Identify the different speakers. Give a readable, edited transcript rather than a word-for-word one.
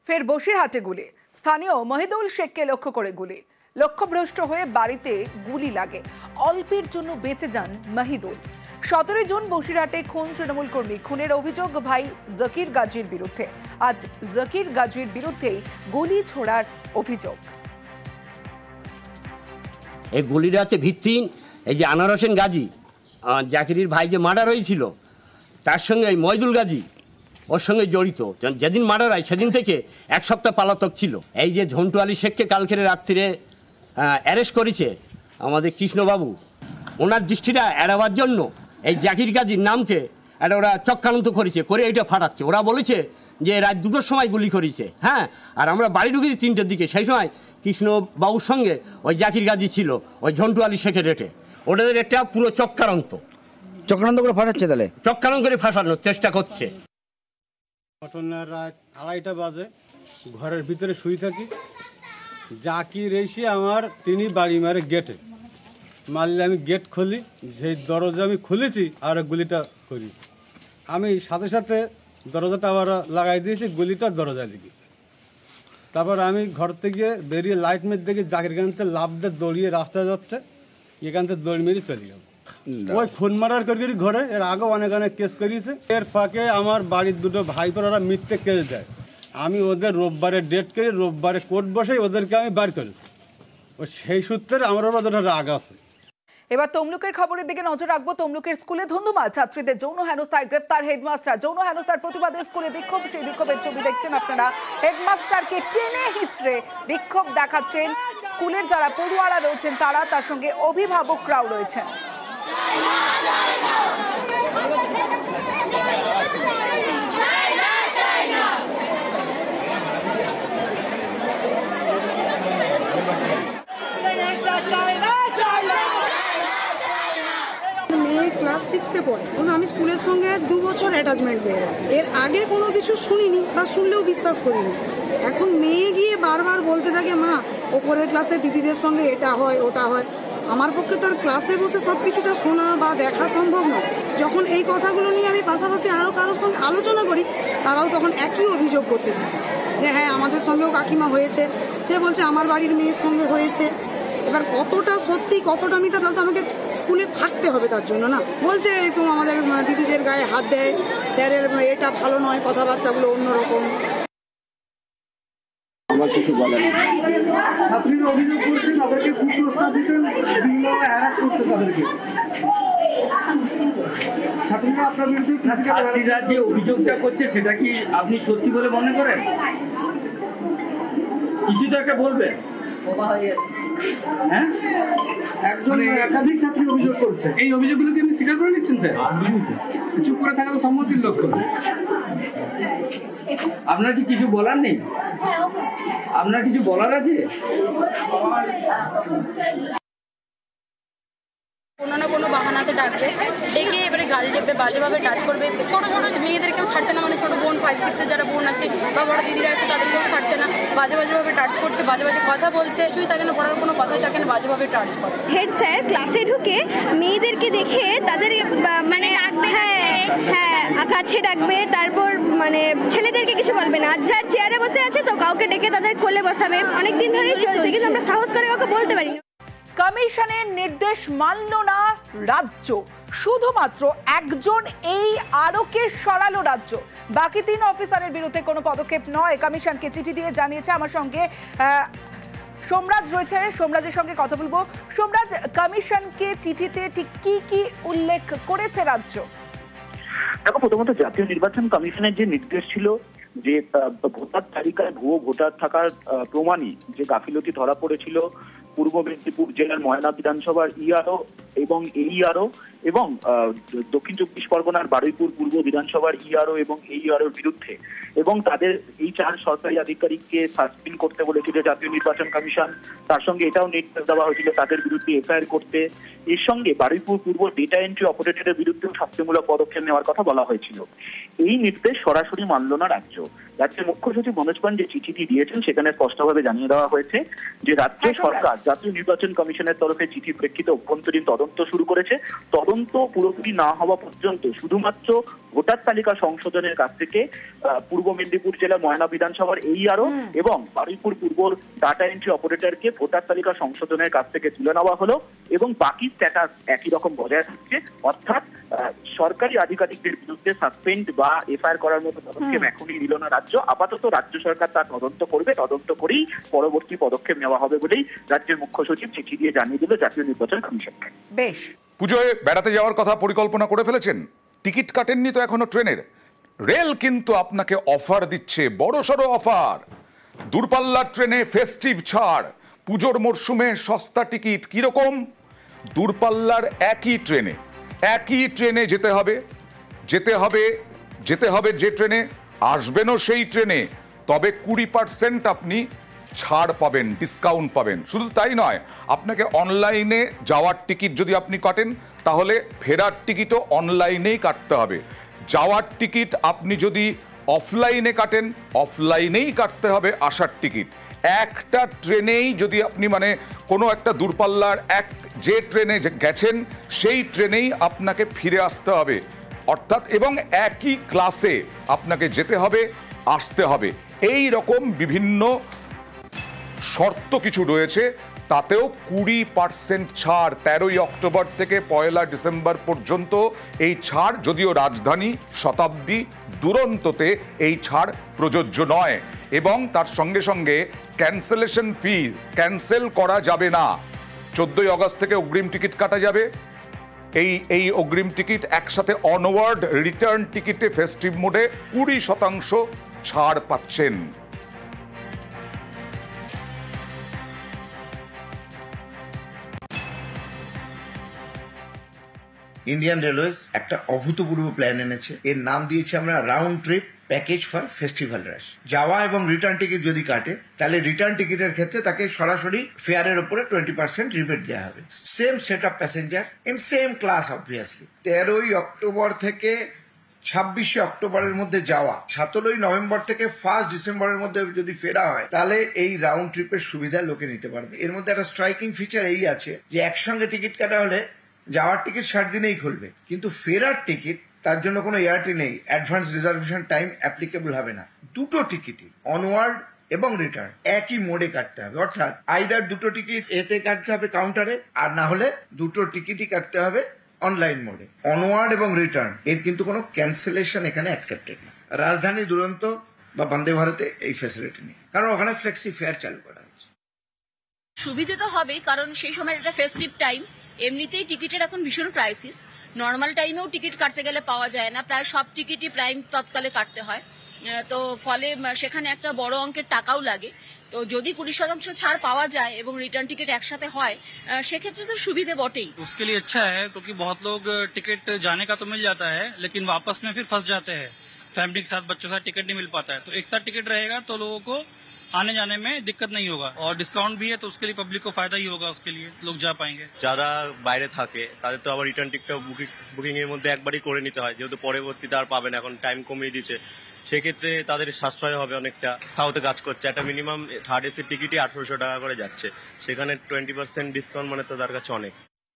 Speaker 1: ফের বসিরহাটে গুলি। স্থানীয় মহিদুল শেখকে লক্ষ্য করে গুলি। লক্ষ্যভ্রষ্ট হয়ে বাড়িতে গুলি লাগে। অল্পের জন্য বেঁচে যান মহিদুল। 17 জুন বসিরহাটে খুন তৃণমূল কর্মী। খুনের অভিযোগ ভাই জাকির গাজীর বিরুদ্ধে। আজ জাকির গাজীর বিরুদ্ধেই গুলি ছোড়ার অভিযোগ।
Speaker 2: এই গুলিটা হচ্ছে ভিত্তিহীন। এই যে আনোয়ার হোসেন গাজী, জাকিরের ভাই যে মার্ডার হয়েছিল, তার সঙ্গে এই মহিদুল গাজী ওর সঙ্গে জড়িত। যেদিন মার্ডার হয় সেদিন থেকে এক সপ্তাহ পলাতক ছিল। এই যে ঝন্টু আলী শেখকে কালকে রাত্রিরে অ্যারেস্ট করেছে আমাদের কৃষ্ণবাবু, ওনার দৃষ্টিটা এড়াবার জন্য এই জাকির গাজীর নামকে একটা ওরা চক্রান্ত করেছে, করে এটা ফাটাচ্ছে। ওরা বলেছে যে রাত 2টোর সময় গুলি করেছে, হ্যাঁ, আর আমরা বাড়ি ঢুকেছি 3টের দিকে। সেই সময় কৃষ্ণবাবুর সঙ্গে ওই জাকির গাজী ছিল ওই ঝন্টু আলী শেখের রেটে। ওদের একটা পুরো চক্রান্ত
Speaker 3: করে ফাটাচ্ছে, তাহলে
Speaker 2: চক্রান্ত করে ফাঁসানোর চেষ্টা করছে।
Speaker 4: ঘটনা রাত 2:30 বাজে, ঘরের ভিতরে শুয়ে থাকি। জাকির এসে তিনি বাড়ি মারে গেটে মারলে, আমি গেট খুলি, যে দরজা আমি খুলেছি আর গুলিটা করি। আমি সাথে সাথে দরজাটা আবার লাগাই দিয়েছি, গুলিটা দরজায় লেগেছে। তারপর আমি ঘর থেকে বেরিয়ে লাইট মেরে দেখি জাকির গানতে লাভ দিয়ে দৌড়িয়ে রাস্তায় যাচ্ছে, এখান থেকে দৌড় মেরে চলে যাবো। ওই খুন মারার করি ঘরে, এর আগে অনেক কেস করিয়েছে। এর ফাঁকে আমার বাড়ির 2 ভাইপোর ওরা মিথ্যে কেস দেয়। আমি ওদের রোববারে ডেট করি, রোববারে কোর্ট বসে ওদেরকে আমি বার করেছি। সেই সূত্রে আমার ওদের রাগ আছে।
Speaker 1: এবার তমলুকের খবরের দিকে নজর রাখবো। তমলুকের স্কুলে ধুন্ধুমাল। ছাত্রীদের যৌন হেনস্থায় গ্রেফতার হেডমাস্টার। যৌন হেনস্থার প্রতিবাদে স্কুলে বিক্ষোভ। সেই বিক্ষোভের ছবি দেখছেন আপনারা। হেডমাস্টারকে টেনে হিচড়ে বিক্ষোভ দেখাচ্ছেন স্কুলের যারা পড়ুয়ারা রয়েছেন তারা, তার সঙ্গে অভিভাবকরাও রয়েছেন।
Speaker 5: ক্লাস 6-এ পড়ে, আমি স্কুলের সঙ্গে 2 বছর অ্যাটাচমেন্ট হয়ে গেছে। এর আগে কোনো কিছু শুনিনি বা শুনলেও বিশ্বাস করিনি। এখন মেয়ে গিয়ে বারবার বলতে থাকে, মা ওপরের ক্লাসে দিদিদের সঙ্গে এটা হয় ওটা হয়। আমার পক্ষে তো আর ক্লাসে বসে সব কিছুটা শোনা বা দেখা সম্ভব নয়। যখন এই কথাগুলো নিয়ে আমি পাশাপাশি আরও কারোর সঙ্গে আলোচনা করি, তারাও তখন একই অভিযোগ করতে থাকে যে হ্যাঁ আমাদের সঙ্গেও কাকিমা হয়েছে, সে বলছে আমার বাড়ির মেয়ের সঙ্গে হয়েছে। এবার কতটা সত্যি কতটা মিথ্যা, তাহলে তো আমাকে স্কুলে থাকতে হবে তার জন্য না। বলছে একটু আমাদের দিদিদের গায়ে হাত দেয়, স্যারের এটা ভালো নয়, কথাবার্তাগুলো অন্যরকম।
Speaker 6: আমার কিছু বলে না। ছাত্রীরা অভিযোগ করছেন তাদেরকে কুপ্রস্তাব দিতেন, বিভিন্নভাবে হ্যারাস করতে তাদেরকে। ছাত্রীরা আপনার বিরুদ্ধে
Speaker 7: ছাত্রীরা যে অভিযোগটা করছে সেটা কি আপনি সত্যি বলে মনে করেন? কিছু তো একটা বলবেন। হ্যাঁ,
Speaker 6: একজন একাধিক ছাত্রী অভিযোগ করছে।
Speaker 7: এই অভিযোগগুলোকে আপনি স্বীকার করে নিচ্ছেন স্যার? চুপ করে থাকা তো সম্মতির লক্ষণ। আপনার কি কিছু বলার নেই? আপনার কিছু বলার আছে?
Speaker 8: কোনো না কোনো বাহানাতে ডাকবে, ডেকে এবারে গালি দেবে, বাজেভাবে টাচ করবে। ছোট ছোট মেয়েদেরকেও ছাড়ছে না, মানে ছোট বোন 5-6-এর যারা বোন আছে বা বড় দিদিরা আছে তাদেরকেও ছাড়ছে না। বাজেভাবে টাচ করছে, বাজে কথা বলছে। কিছুই থাকে না, পড়ার কোনো কথাই থাকে না, বাজেভাবে টাচ করে।
Speaker 9: হেড স্যার ক্লাসে ঢুকে মেয়েদেরকে দেখে তাদের মানে হ্যাঁ কাছে ডাকবে, তারপর মানে ছেলেদেরকে কিছু বলবে না। যার চেয়ারে বসে আছে তো কাউকে ডেকে তাদের কোলে বসাবে। অনেকদিন ধরেই চলছে, কিন্তু আমরা সাহস করে কাউকে বলতে পারি না।
Speaker 1: কমিশনের নির্দেশ মানল না রাজ্য। শুধুমাত্র একজন এই আরোকে সরালো রাজ্য। বাকি 3 অফিসারের বিরুদ্ধে কোনো পদক্ষেপ নয়। কমিশনকে চিঠি দিয়ে জানিয়েছে। আমার সঙ্গে সোমরাজ রয়েছে, সোমরাজের সঙ্গে কথা বলবো। সোমরাজ, কমিশনকে চিঠিতে ঠিক কি উল্লেখ করেছে রাজ্য?
Speaker 10: দেখো, প্রথমত জাতীয় নির্বাচন কমিশনের যে নির্দেশ ছিল যে ভোটার তালিকায় ভুয়ো ভোটার থাকার প্রমাণই যে গাফিলতি ধরা পড়েছিল পূর্ব মেদিনীপুর জেলার ময়না বিধানসভার ইআরও এবং এইআরও এবং দক্ষিণ 24 পরগনার বারুইপুর পূর্ব বিধানসভার ইআরও এবং এইআরওর বিরুদ্ধে, এবং তাদের এই 4 সরকারি আধিকারিককে সাসপেন্ড করতে বলেছিল জাতীয় নির্বাচন কমিশন। তার সঙ্গে এটাও নির্দেশ দেওয়া হয়েছিল তাদের বিরুদ্ধে এফআইআর করতে। এর সঙ্গে বারুইপুর পূর্ব ডেটা এন্ট্রি অপারেটরের বিরুদ্ধেও শাস্তিমূলক পদক্ষেপ নেওয়ার কথা বলা হয়েছিল। এই নির্দেশ সরাসরি মানল না রাজ্য। রাজ্যের মুখ্য সচিব মনোজ পান্ডে চিঠিটি দিয়েছেন, সেখানে স্পষ্টভাবে জানিয়ে দেওয়া হয়েছে যে রাজ্য সরকার জাতীয় নির্বাচন কমিশনের তরফে চিঠির প্রেক্ষিতে অভ্যন্তরীণ তদন্ত শুরু করেছে। তদন্ত পুরোপুরি না হওয়া পর্যন্ত শুধুমাত্র ভোটার তালিকা সংশোধনের কাছ থেকে পূর্ব মেদিনীপুর জেলা ময়না বিধানসভার AERO এবং বারুইপুর পূর্বর ডাটা এন্ট্রি অপারেটরকে ভোটার তালিকা সংশোধনের কাছ থেকে তুলে নেওয়া হলো এবং বাকি স্ট্যাটাস একই রকম বজায় থাকছে। অর্থাৎ সরকারি আধিকারিকদের বিরুদ্ধে সাসপেন্ড বা FIR করার মতো পদক্ষেপ এখনই নিল না রাজ্য। আপাতত রাজ্য সরকার তার তদন্ত করবে, তদন্ত করেই পরবর্তী পদক্ষেপ নেওয়া হবে বলেই রাজ্যের মুখ্য সচিব চিঠি দিয়ে জানিয়ে দিল জাতীয় নির্বাচন কমিশনকে।
Speaker 1: বেশ,
Speaker 11: পুজোয় বেড়াতে যাওয়ার কথা পরিকল্পনা করে ফেলেছেন? টিকিট কাটেননি তো এখনো ট্রেনের? রেল কিন্তু আপনাকে অফার দিচ্ছে, বড়সড় অফার। দূরপাল্লার ট্রেনে ফেস্টিভ ছাড়, পুজোর মরশুমে সস্তা টিকিট। কিরকম? দূরপাল্লার একই ট্রেনে যেতে হবে যে ট্রেনে আসবেনও সেই ট্রেনে, তবে 20% আপনি ছাড় পাবেন, ডিসকাউন্ট পাবেন। শুধু তাই নয়, আপনাকে অনলাইনে যাওয়ার টিকিট যদি আপনি কাটেন তাহলে ফেরার টিকিটও অনলাইনেই কাটতে হবে। যাওয়ার টিকিট আপনি যদি অফলাইনে কাটেন, অফলাইনেই কাটতে হবে আসার টিকিট। একটা ট্রেনেই যদি আপনি মানে কোনো একটা দূরপাল্লার যে ট্রেনে গেছেন সেই ট্রেনেই আপনাকে ফিরে আসতে হবে, অর্থাৎ এবং একই ক্লাসে আপনাকে যেতে হবে, আসতে হবে। এই রকম বিভিন্ন শর্ত কিছু রয়েছে, তাতেও 20% ছাড়। 13ই অক্টোবর থেকে 1 ডিসেম্বর পর্যন্ত এই ছাড়, যদিও রাজধানী, শতাব্দী, দুরন্ততে এই ছাড় প্রযোজ্য নয়। এবং তার সঙ্গে সঙ্গে ক্যান্সেলেশন ফি ক্যান্সেল করা যাবে না। 14ই আগস্ট থেকে অগ্রিম টিকিট কাটা যাবে। এই অগ্রিম টিকিট একসাথে অনওয়ার্ড রিটার্ন টিকিটে ফেস্টিভ মোডে 20% ছাড় পাচ্ছেন।
Speaker 3: ইন্ডিয়ান রেলওয়েজ একটা অভূতপূর্ব প্ল্যান এনেছে। এর নাম দিয়েছে আমরা round trip package for festival rush. যাওয়া এবং রিটার্ন টিকিট যদি কাটে তাহলে রিটার্ন টিকিটের ক্ষেত্রে তাকে সরাসরি ফেয়ারের উপরে 20% রিবেট দেওয়া হবে। Same set of passenger in same class obviously. 13ই অক্টোবর থেকে 26শে অক্টোবরের মধ্যে যাওয়া, 17ই নভেম্বর থেকে 1 ডিসেম্বরের মধ্যে যদি ফেরা হয় তাহলে এই রাউন্ড ট্রিপের সুবিধা লোকে নিতে পারবে। এর মধ্যে একটা স্ট্রাইকিং ফিচার এই আছে যে একসঙ্গে টিকিট কাটা হলে যাওয়ার টিকিট 60 দিনেই খুলবে, কিন্তু ফেরার টিকিট তার জন্য কোনো ইয়ারটি নেই, অ্যাডভান্স রিজার্ভেশন টাইম অ্যাপ্লিকেবল হবে না। দুটো টিকিটই অনওয়ার্ড এবং রিটার্ন একই মোডে কাটতে হবে, অর্থাৎ আইদার দুটো টিকিট এতে কাটতে হবে কাউন্টারে, আর না হলে দুটো টিকিটই কাটতে হবে অনলাইন মোডে। অনওয়ার্ড এবং রিটার্ন এর কিন্তু কোনো ক্যান্সেলেশন এখানে অ্যাকসেপ্টেড না। রাজধানী, দুরন্ত বা বন্দে ভারতে এই ফ্যাসিলিটি নেই, কারণ ওখানে ফ্লেক্সি ফেয়ার চালু করা হয়েছে।
Speaker 8: সুবিধে তো হবেই, কারণ সেই সময় একটা ফেস্টিভ টাইম, এমনিতেই টিকিটের এখন ভীষণ ক্রাইসিস। নর্মাল টাইমেও টিকিট কাটতে গেলে পাওয়া যায় না, প্রায় সব টিকিটই প্রাইম তৎকালে কাটতে হয়। তো ফলে সেখানে একটা বড় অঙ্কের টাকাও লাগে। তো যদি 20% ছাড় পাওয়া যায় এবং রিটার্ন টিকিট একসাথে হয় সেক্ষেত্রে তো সুবিধে বটেই।
Speaker 7: उसके लिए अच्छा है क्योंकि बहुत लोग टिकट जाने का तो मिल जाता है लेकिन वापस में फिर फंस जाते हैं, फैमिली के साथ, बच्चों के साथ टिकट नहीं मिल पाता है। तो एक साथ टिकट रहेगा तो लोगों को आने जाने में दिक्कत नहीं होगा, और डिस्काउंट भी है तो उसके लिए पब्लिक को फायदा ही होगा, उसके लिए लोग जा पाएंगे।
Speaker 12: যারা বাইরে থাকে তাদের তো আবার রিটার্ন টিকিটটা বুকিং এর মধ্যে একবারই করে নিতে হয়, যেহেতু পরবর্তীতে আর পাবেন, এখন টাইম কমিয়ে দিচ্ছে। সেক্ষেত্রে তাদের সাশ্রয় হবে অনেকটা। সাউথে কাজ করছে, একটা মিনিমাম থার্ড এসির টিকিটই 1800 টাকা করে যাচ্ছে, সেখানে 20% ডিসকাউন্ট মানে তো তার কাছে অনেক।